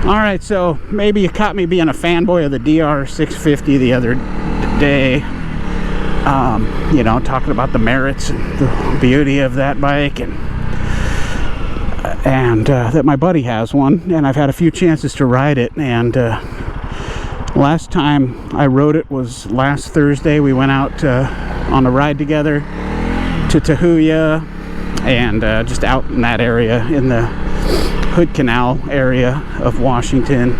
All right, so maybe you caught me being a fanboy of the DR650 the other day. You know, talking about the merits and the beauty of that bike, and that my buddy has one, and I've had a few chances to ride it. And last time I rode it was last Thursday. We went out on a ride together to Tahuya, and just out in that area, in the Hood Canal area of Washington.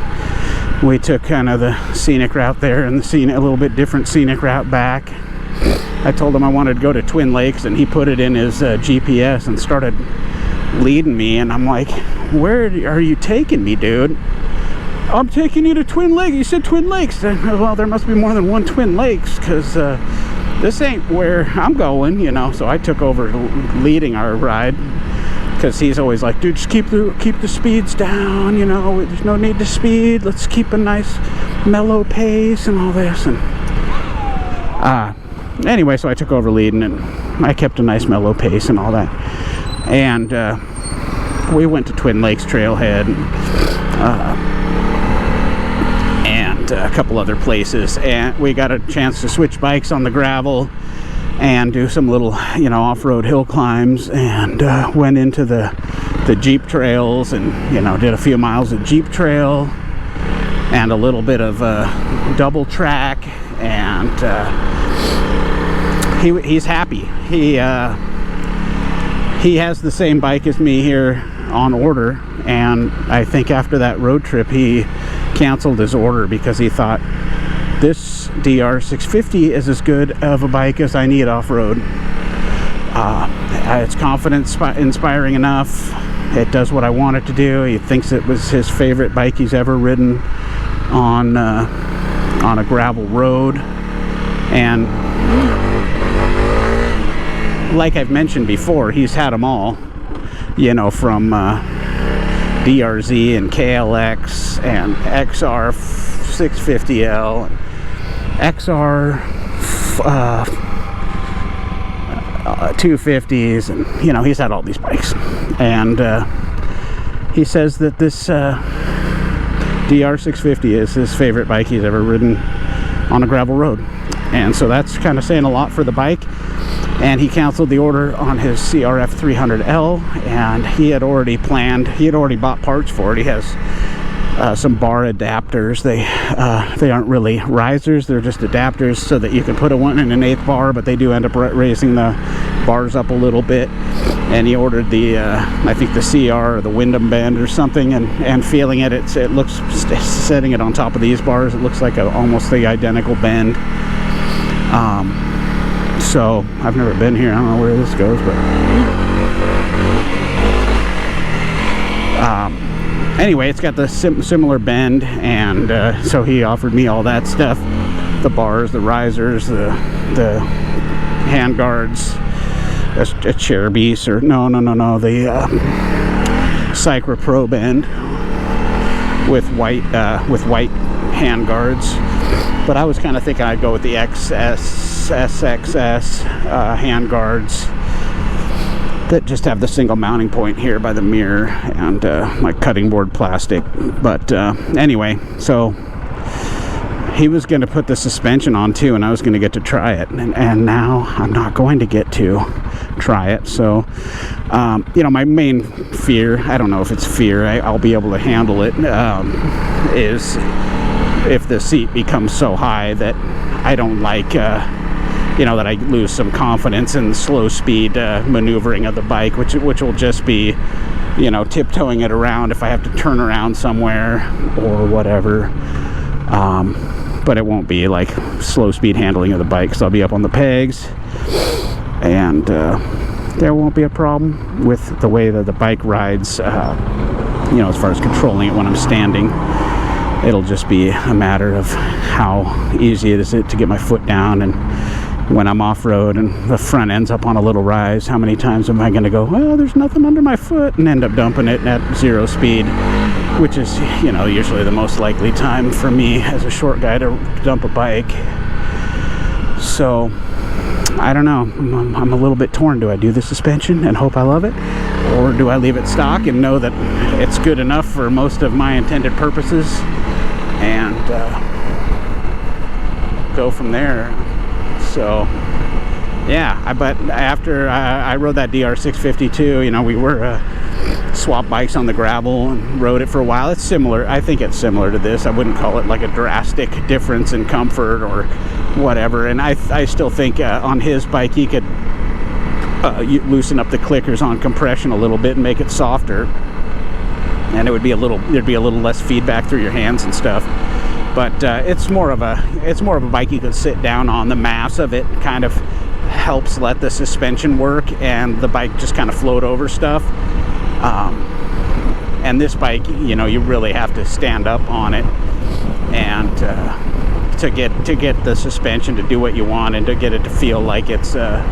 We took kind of the scenic route there, and a little bit different scenic route back. I told him I wanted to go to Twin Lakes, and he put it in his GPS and started leading me, and I'm like, where are you taking me, dude? I'm taking you to Twin Lakes. You said Twin Lakes. Well, there must be more than one Twin Lakes, because this ain't where I'm going, you know. So I took over leading our ride, because he's always like, dude, just keep the speeds down, you know, there's no need to speed, let's keep a nice mellow pace and all this. And anyway, so I took over leading, and I kept a nice mellow pace and all that. And we went to Twin Lakes Trailhead, and a couple other places, and we got a chance to switch bikes on the gravel and do some little, you know, off-road hill climbs, and went into the Jeep trails, and, you know, did a few miles of Jeep trail and a little bit of double track. And he's happy. He has the same bike as me here on order, and I think after that road trip he canceled his order because he thought, this DR650 is as good of a bike as I need off-road. It's confidence inspiring enough. It does what I want it to do. He thinks it was his favorite bike he's ever ridden on a gravel road. And like I've mentioned before, he's had them all, you know, from DRZ and KLX and XR650L, XR 250s, and, you know, he's had all these bikes. And he says that this DR650 is his favorite bike he's ever ridden on a gravel road. And so that's kind of saying a lot for the bike. And he canceled the order on his CRF300L, and he had already bought parts for it. He has some bar adapters. They aren't really risers, they're just adapters so that you can put a 1 1/8 bar, but they do end up raising the bars up a little bit. And he ordered the I think the CR, or the Wyndham bend or something, and feeling it, it looks, setting it on top of these bars, it looks like almost the identical bend. So I've never been here, I don't know where this goes, but anyway, it's got the similar bend, and so he offered me all that stuff, the bars, the risers, the hand guards, a chair piece, or no, the Cycra Pro bend with white hand guards. But I was kind of thinking I'd go with the SXS hand guards that just have the single mounting point here by the mirror, and like cutting board plastic. But anyway, so he was going to put the suspension on too, and I was going to get to try it, and now I'm not going to get to try it. So you know, my main fear, I don't know if it's fear, I'll be able to handle it, is if the seat becomes so high that I don't like, you know, that I lose some confidence in the slow speed maneuvering of the bike, which will just be, you know, tiptoeing it around if I have to turn around somewhere or whatever. But it won't be like slow speed handling of the bike, so I'll be up on the pegs, and there won't be a problem with the way that the bike rides, you know, as far as controlling it when I'm standing. It'll just be a matter of how easy it is to get my foot down, and when I'm off-road and the front end's up on a little rise, how many times am I going to go, well, there's nothing under my foot, and end up dumping it at 0 speed, which is, you know, usually the most likely time for me as a short guy to dump a bike. So I don't know, I'm a little bit torn. Do I do the suspension and hope I love it, Or do I leave it stock and know that it's good enough for most of my intended purposes and go from there? So yeah, but after I rode that DR650 too, you know, we were swap bikes on the gravel and rode it for a while. It's similar. I think it's similar to this. I wouldn't call it like a drastic difference in comfort or whatever. And I still think on his bike he could loosen up the clickers on compression a little bit and make it softer, and it would be there'd be a little less feedback through your hands and stuff. But it's more of a bike you could sit down on. The mass of it kind of helps let the suspension work and the bike just kind of float over stuff. And this bike, you know, you really have to stand up on it and to get the suspension to do what you want and to get it to feel like it's a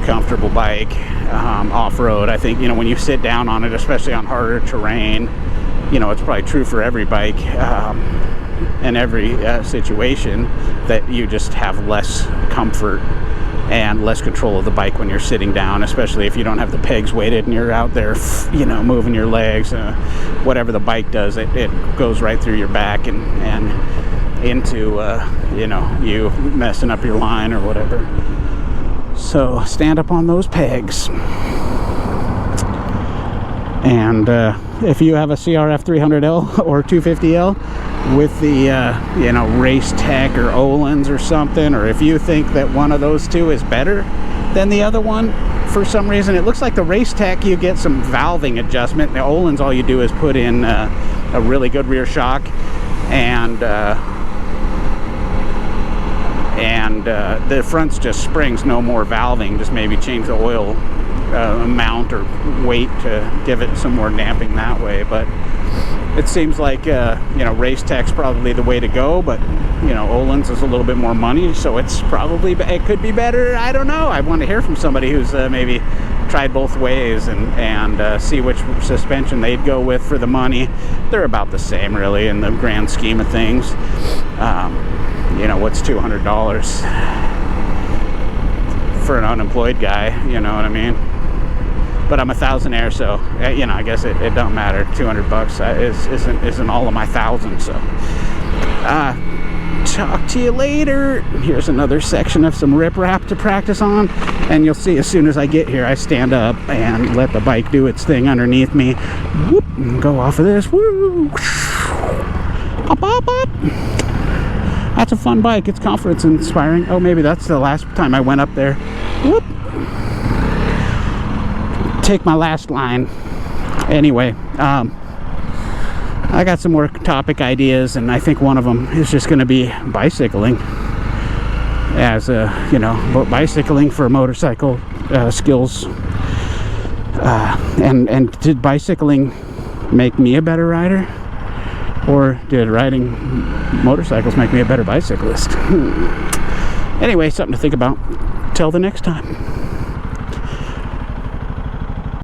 comfortable bike off-road. I think, you know, when you sit down on it, especially on harder terrain, you know, it's probably true for every bike and every situation, that you just have less comfort and less control of the bike when you're sitting down, especially if you don't have the pegs weighted and you're out there, you know, moving your legs. Whatever the bike does, it goes right through your back and into you know, you messing up your line or whatever. So stand up on those pegs. And if you have a CRF300L or 250L with the you know, Race Tech or Öhlins or something, or if you think that one of those two is better than the other one for some reason, it looks like the Race Tech you get some valving adjustment. The Öhlins, all you do is put in a really good rear shock and the front's just springs, no more valving, just maybe change the oil amount or weight to give it some more damping that way. But it seems like you know, Race Tech's probably the way to go, but you know, Öhlins is a little bit more money, so it's probably, it could be better. I don't know. I want to hear from somebody who's maybe tried both ways and see which suspension they'd go with for the money. They're about the same really in the grand scheme of things. You know, what's $200 for an unemployed guy, you know what I mean? But I'm a thousandaire, so you know, I guess it don't matter. $200 isn't all of my thousand. So talk to you later. Here's another section of some riprap to practice on, and you'll see as soon as I get here, I stand up and let the bike do its thing underneath me. Whoop, and go off of this. Woo! Up, up, up. That's a fun bike. It's confidence inspiring. Oh, maybe that's the last time I went up there. Whoop. Take my last line. Anyway, I got some more topic ideas, and I think one of them is just going to be bicycling, as you know, bicycling for motorcycle skills. And did bicycling make me a better rider, or did riding motorcycles make me a better bicyclist? Anyway, something to think about. Till the next time.